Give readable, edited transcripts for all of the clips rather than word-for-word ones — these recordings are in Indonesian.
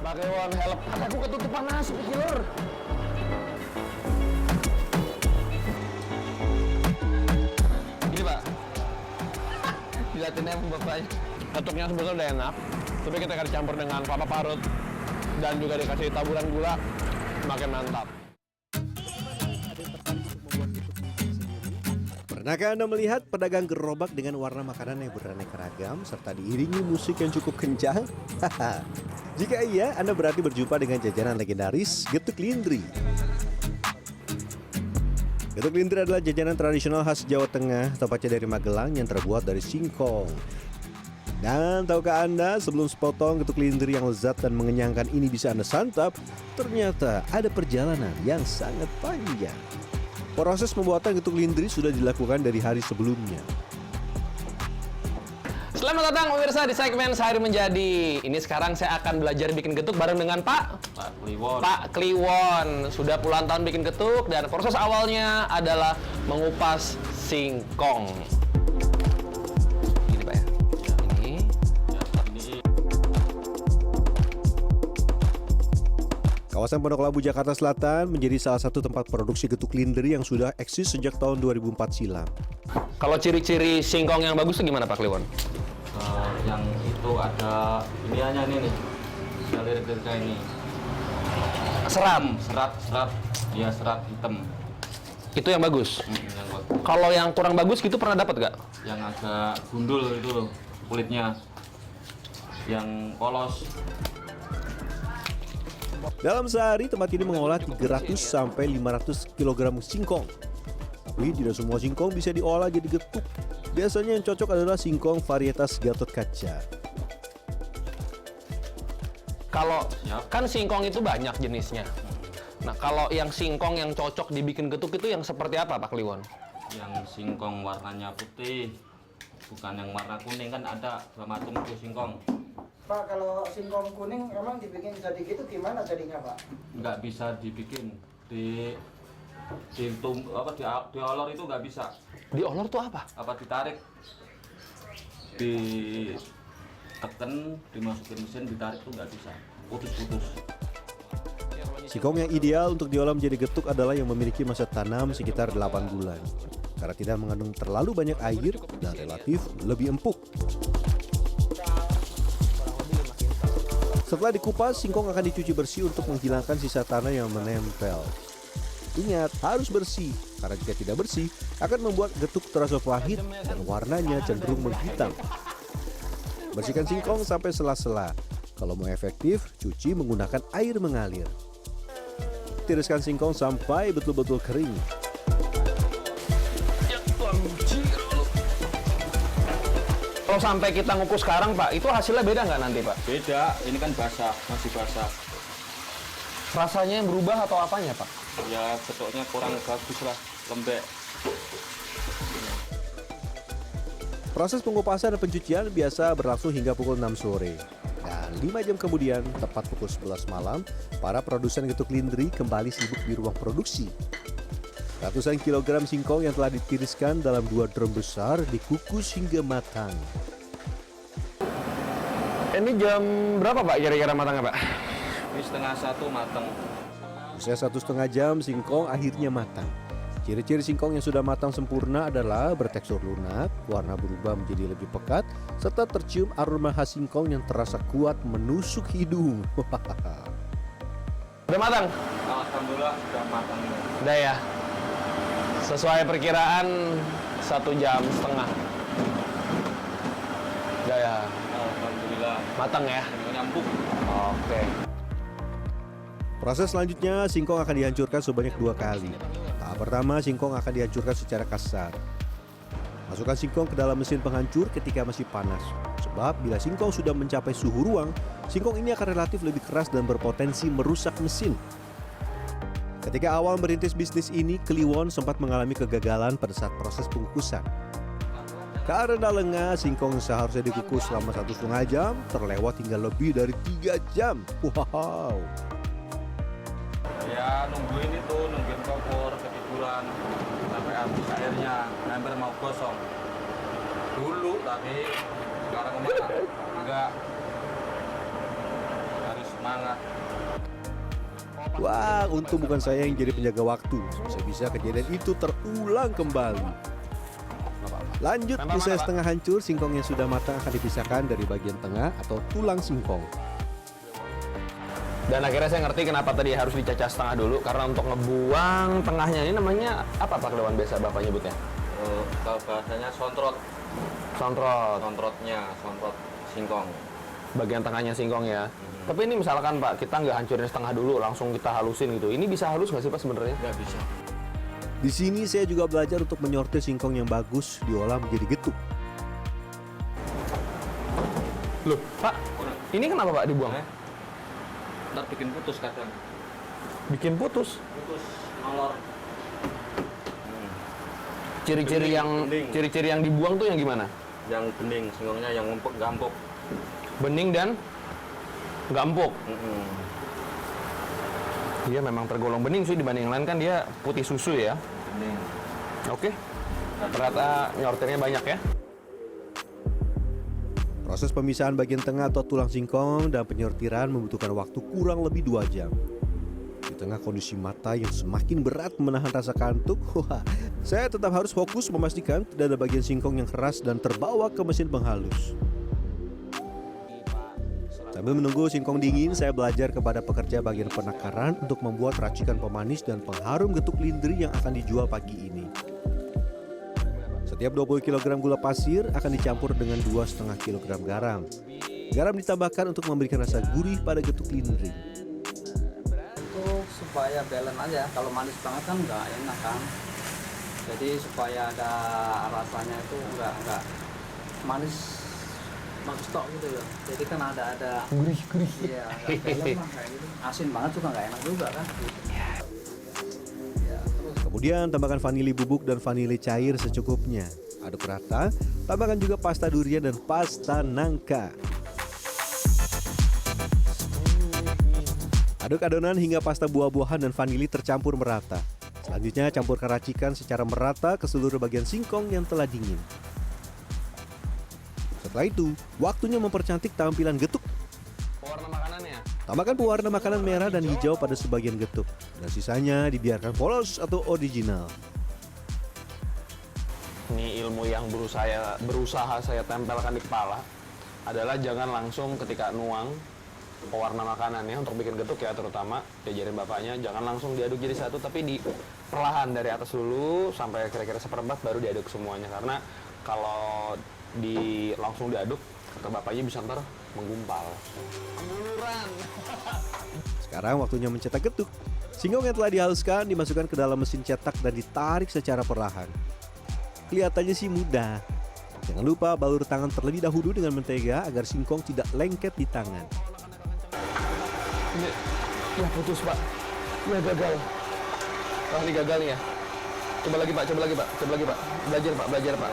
Pakai one help. Aku ketutupan nasi, Lur. Ini, Pak. Dilatih sama bapaknya. Ketuknya sebetulnya udah enak, tapi kita akan campur dengan kelapa parut dan juga dikasih taburan gula, makin mantap. Pernahkah Anda melihat pedagang gerobak dengan warna makanan yang beraneka ragam serta diiringi musik yang cukup kencang? Jika iya, Anda berarti berjumpa dengan jajanan legendaris Getuk Lindri. Getuk Lindri adalah jajanan tradisional khas Jawa Tengah, tepatnya dari Magelang yang terbuat dari singkong. Dan tahukah Anda, sebelum sepotong getuk lindri yang lezat dan mengenyangkan ini bisa Anda santap, ternyata ada perjalanan yang sangat panjang. Proses pembuatan getuk lindri sudah dilakukan dari hari sebelumnya. Selamat datang pemirsa di segmen Sehari Menjadi. Ini sekarang saya akan belajar bikin getuk bareng dengan Pak Kliwon. Pak Kliwon. Sudah puluhan tahun bikin getuk dan proses awalnya adalah mengupas singkong. Ini Pak ya. Ini. Kawasan Pondok Labu, Jakarta Selatan menjadi salah satu tempat produksi getuk lindri yang sudah eksis sejak tahun 2004 silam. Kalau ciri-ciri singkong yang bagus itu gimana Pak Kliwon? Yang itu ada iniannya nih, lirik-lirik kayak ini. Serat. Ya serat hitam. Itu yang bagus. Yang bagus. Kalau yang kurang bagus gitu pernah dapat nggak? Yang agak gundul itu loh kulitnya, yang polos. Dalam sehari, tempat ini mengolah 300 sampai 500 kg singkong. Tapi tidak semua singkong bisa diolah jadi getuk. Biasanya yang cocok adalah singkong varietas Gatot Kaca. Kalau kan singkong itu banyak jenisnya. Nah, kalau yang singkong yang cocok dibikin getuk itu yang seperti apa Pak Kliwon? Yang singkong warnanya putih, bukan yang warna kuning, kan ada dua macam tuh singkong. Pak, kalau singkong kuning emang dibikin jadi gitu gimana jadinya, Pak? Nggak bisa dibikin diolor itu nggak bisa. Diolor tuh apa? Ditarik, diteken, dimasukin mesin, ditarik tuh nggak bisa, putus-putus. Singkong yang ideal untuk diolah menjadi getuk adalah yang memiliki masa tanam sekitar 8 bulan. Karena tidak mengandung terlalu banyak air dan relatif lebih empuk. Setelah dikupas, singkong akan dicuci bersih untuk menghilangkan sisa tanah yang menempel. Ingat, harus bersih, karena jika tidak bersih, akan membuat getuk terasa pahit dan warnanya cenderung menghitam. Bersihkan singkong sampai sela-sela. Kalau mau efektif, cuci menggunakan air mengalir. Tiriskan singkong sampai betul-betul kering. Kalau sampai kita ngukus sekarang Pak, itu hasilnya beda nggak nanti Pak? Beda, ini kan basah, masih basah. Rasanya yang berubah atau apanya Pak? Ya bentuknya kurang bagus lah, lembek. Proses pengupasan dan pencucian biasa berlangsung hingga pukul 6 sore. Dan 5 jam kemudian, tepat pukul 11 malam, para produsen getuk lindri kembali sibuk di ruang produksi. Ratusan kilogram singkong yang telah ditiriskan dalam 2 drum besar dikukus hingga matang. Ini jam berapa Pak kira-kira matangnya Pak? Ini setengah 1 matang. Usia 1,5 jam, singkong akhirnya matang. Ciri-ciri singkong yang sudah matang sempurna adalah bertekstur lunak, warna berubah menjadi lebih pekat, serta tercium aroma khas singkong yang terasa kuat menusuk hidung. Udah matang? Alhamdulillah sudah matang. Udah ya. Sesuai perkiraan 1,5 jam. Udah ya. Alhamdulillah. Matang ya? Nyambung. Oke. Proses selanjutnya, singkong akan dihancurkan sebanyak 2 kali. Tahap pertama, singkong akan dihancurkan secara kasar. Masukkan singkong ke dalam mesin penghancur ketika masih panas. Sebab bila singkong sudah mencapai suhu ruang, singkong ini akan relatif lebih keras dan berpotensi merusak mesin. Ketika awal merintis bisnis ini, Kliwon sempat mengalami kegagalan pada saat proses pengukusan. Karena lengah, singkong seharusnya dikukus selama 1,5 jam, terlewat hingga lebih dari 3 jam. Wow! Ya nungguin kompor ketiduran sampai habis airnya, hampir mau gosong. Dulu tapi sekarang enggak. Harus semangat. Wah, untung bukan saya yang jadi penjaga waktu. Bisa-bisa kejadian itu terulang kembali. Lanjut, usai setengah hancur, singkong yang sudah matang akan dipisahkan dari bagian tengah atau tulang singkong. Dan akhirnya saya ngerti kenapa tadi harus dicacah setengah dulu, karena untuk ngebuang tengahnya ini namanya apa Pak Kedewan biasa Bapak nyebutnya? Kalau bahasanya sontrot. Sontrot. Sontrot singkong. Bagian tengahnya singkong ya. Tapi ini misalkan Pak, kita nggak hancurin setengah dulu, langsung kita halusin gitu. Ini bisa halus nggak sih Pak sebenarnya? Nggak bisa. Di sini saya juga belajar untuk menyortir singkong yang bagus diolah menjadi getuk. Loh, Pak, ini kenapa Pak dibuang? Ntar bikin putus kadang. Bikin putus. Putus, molor. Ciri-ciri yang dibuang tuh yang gimana? Yang bening, singkongnya yang gampuk. Bening dan gampuk. Dia memang tergolong bening sih dibanding yang lain, kan dia putih susu ya. Bening. Oke. Ternyata nyortirnya banyak ya. Proses pemisahan bagian tengah atau tulang singkong dan penyortiran membutuhkan waktu kurang lebih 2 jam. Di tengah kondisi mata yang semakin berat menahan rasa kantuk, saya tetap harus fokus memastikan tidak ada bagian singkong yang keras dan terbawa ke mesin penghalus. Sambil menunggu singkong dingin, saya belajar kepada pekerja bagian penakaran untuk membuat racikan pemanis dan pengharum getuk lindri yang akan dijual pagi ini. Setiap 20 kg gula pasir akan dicampur dengan 2,5 kg garam. Garam ditambahkan untuk memberikan rasa gurih pada getuk lindri. Untuk supaya balance aja, kalau manis banget kan nggak enak kan. Jadi supaya ada rasanya itu nggak manis bagus tok gitu ya. Jadi kan ada Gurih. iya, nggak balance lah kayak gitu. Asin banget juga nggak enak juga kan. Ya, terus Kemudian tambahkan vanili bubuk dan vanili cair secukupnya. Aduk rata, tambahkan juga pasta durian dan pasta nangka. Aduk adonan hingga pasta buah-buahan dan vanili tercampur merata. Selanjutnya campurkan racikan secara merata ke seluruh bagian singkong yang telah dingin. Setelah itu, waktunya mempercantik tampilan getuk. Pewarna makanannya. Tambahkan pewarna makanan merah dan hijau pada sebagian getuk. Dan sisanya dibiarkan polos atau original. Ini ilmu yang berusaha saya tempelkan di kepala adalah jangan langsung ketika nuang pewarna makanannya untuk bikin getuk ya, terutama diajarin bapaknya jangan langsung diaduk jadi satu, tapi di perlahan dari atas dulu sampai kira-kira seperempat baru diaduk semuanya, karena kalau langsung diaduk kata bapaknya bisa ntar menggumpal. Sekarang waktunya mencetak getuk. Singkong yang telah dihaluskan dimasukkan ke dalam mesin cetak dan ditarik secara perlahan. Kelihatannya sih mudah. Jangan lupa balur tangan terlebih dahulu dengan mentega agar singkong tidak lengket di tangan. Ini, ya putus Pak, ya gagal. Wah ini gagal nih ya. Coba lagi Pak. Belajar Pak.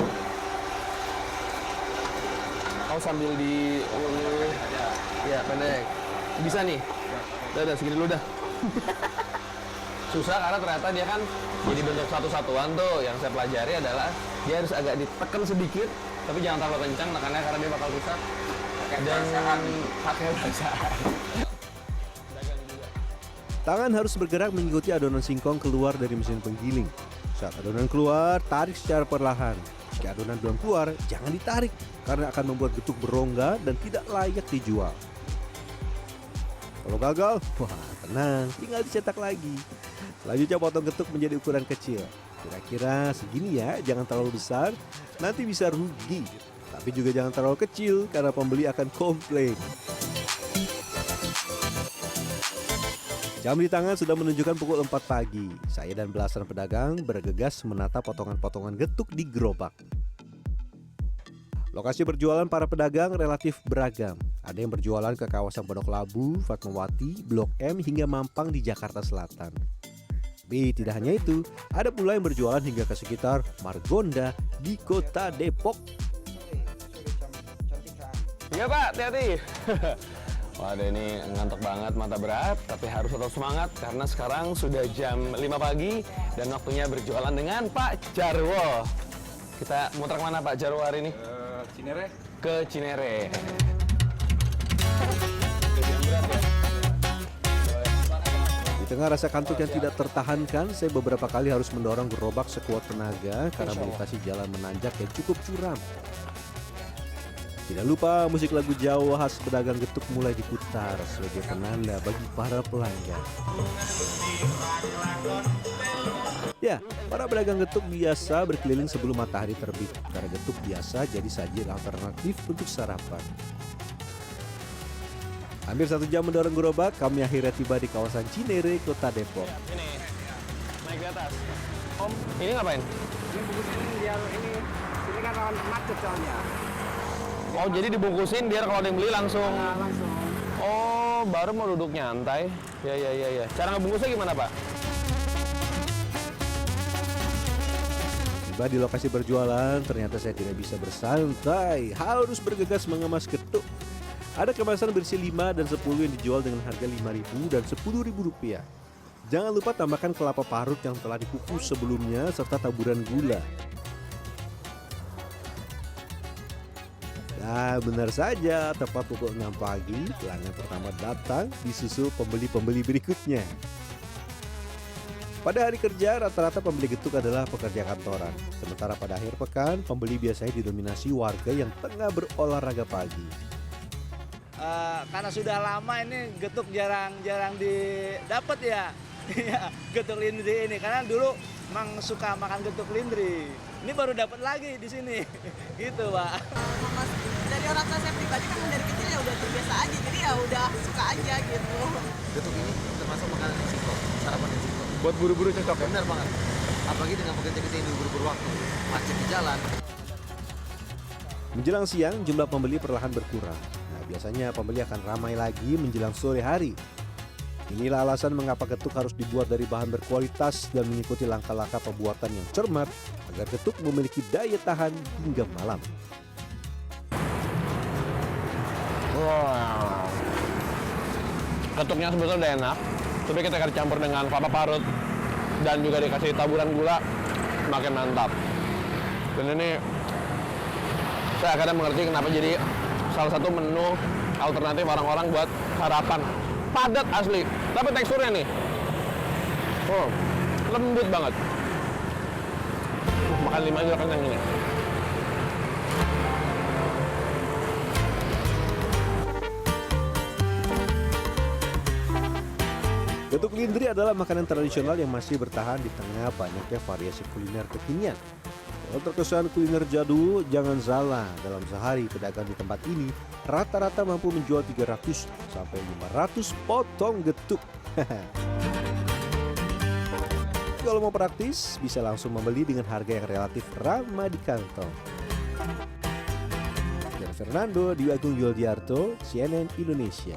Oh sambil di, ya pendek. Bisa nih. Udah segini dulu dah. Susah karena ternyata dia kan jadi bentuk satu-satuan tuh. Yang saya pelajari adalah dia harus agak ditekan sedikit, tapi jangan terlalu kencang tekannya karena dia bakal rusak. Dan pakai perasaan. Tangan harus bergerak mengikuti adonan singkong keluar dari mesin penggiling. Saat adonan keluar, tarik secara perlahan. Jika adonan belum keluar, jangan ditarik karena akan membuat getuk berongga dan tidak layak dijual. Kalau gagal, wah tenang, tinggal dicetak lagi. Selanjutnya potong getuk menjadi ukuran kecil. Kira-kira segini ya, jangan terlalu besar, nanti bisa rugi. Tapi juga jangan terlalu kecil karena pembeli akan komplain. Jam di tangan sudah menunjukkan pukul 4 pagi. Saya dan belasan pedagang bergegas menata potongan-potongan getuk di gerobak. Lokasi berjualan para pedagang relatif beragam. Ada yang berjualan ke kawasan Pondok Labu, Fatmawati, Blok M hingga Mampang di Jakarta Selatan. Tapi tidak hanya itu, ada pula yang berjualan hingga ke sekitar Margonda di Kota Depok. Iya Pak, hati-hati. Waduh ini ngantuk banget, mata berat, tapi harus tetap semangat karena sekarang sudah jam 5 pagi dan waktunya berjualan dengan Pak Jarwo. Kita muter kemana Pak Jarwo hari ini? Cinere. Ke Cinere. Kerjaan berat ya? Dengan rasa kantuk yang tidak tertahankan, saya beberapa kali harus mendorong gerobak sekuat tenaga karena melintasi jalan menanjak yang cukup curam. Tidak lupa musik lagu Jawa khas pedagang getuk mulai diputar sebagai penanda bagi para pelanggan. Ya, para pedagang getuk biasa berkeliling sebelum matahari terbit karena getuk biasa jadi sajian alternatif untuk sarapan. Hampir 1 jam mendorong gerobak, kami akhirnya tiba di kawasan Cinere, Kota Depok. Ini, naik ke atas. Om, ini ngapain? Ini bungkusin biar ini kan rawan macet soalnya. Oh, jadi dibungkusin biar kalau ada yang beli langsung. Langsung. Oh, baru mau duduk nyantai. Ya. Cara ngebungkusnya gimana, Pak? Tiba di lokasi berjualan, ternyata saya tidak bisa bersantai, harus bergegas mengemas getuk. Ada kemasan berisi 5 dan 10 yang dijual dengan harga Rp5.000 dan Rp10.000. Jangan lupa tambahkan kelapa parut yang telah dikukus sebelumnya serta taburan gula. Nah, benar saja, tepat pukul 6 pagi, pelanggan pertama datang disusul pembeli-pembeli berikutnya. Pada hari kerja, rata-rata pembeli getuk adalah pekerja kantoran. Sementara pada akhir pekan, pembeli biasanya didominasi warga yang tengah berolahraga pagi. Karena sudah lama ini getuk jarang didapat ya. Iya, getuk lindri ini karena dulu emang suka makan getuk lindri. Ini baru dapat lagi di sini. Gitu, Pak. Dari orang tua saya pribadi kan dari kecil ya udah terbiasa aja, jadi ya udah suka aja gitu. Getuk ini termasuk makanan yang simple, sarapan yang simple. Buat buru-buru cocok ya? Benar banget. Apalagi dengan pekerja kita yang buru-buru waktu, macet di jalan. Menjelang siang, jumlah pembeli perlahan berkurang. Nah, biasanya pembeli akan ramai lagi menjelang sore hari. Inilah alasan mengapa getuk harus dibuat dari bahan berkualitas dan mengikuti langkah-langkah pembuatan yang cermat agar getuk memiliki daya tahan hingga malam. Wow. Getuknya sebetulnya udah enak, tapi ketika dicampur dengan kelapa parut dan juga dikasih taburan gula, makin mantap. Dan ini saya akhirnya mengerti kenapa jadi salah satu menu alternatif orang-orang buat sarapan. Padat asli, tapi teksturnya nih, oh, lembut banget. Makan 5 aja kenyang ini. Getuk lindri adalah makanan tradisional yang masih bertahan di tengah banyaknya variasi kuliner kekinian. Kalau terkesan kuliner jadul, jangan salah. Dalam sehari, pedagang di tempat ini rata-rata mampu menjual 300 sampai 500 potong getuk. Kalau mau praktis, bisa langsung membeli dengan harga yang relatif ramah di kantong. Dan Fernando, Dwi Agung Yuldiarto, CNN Indonesia.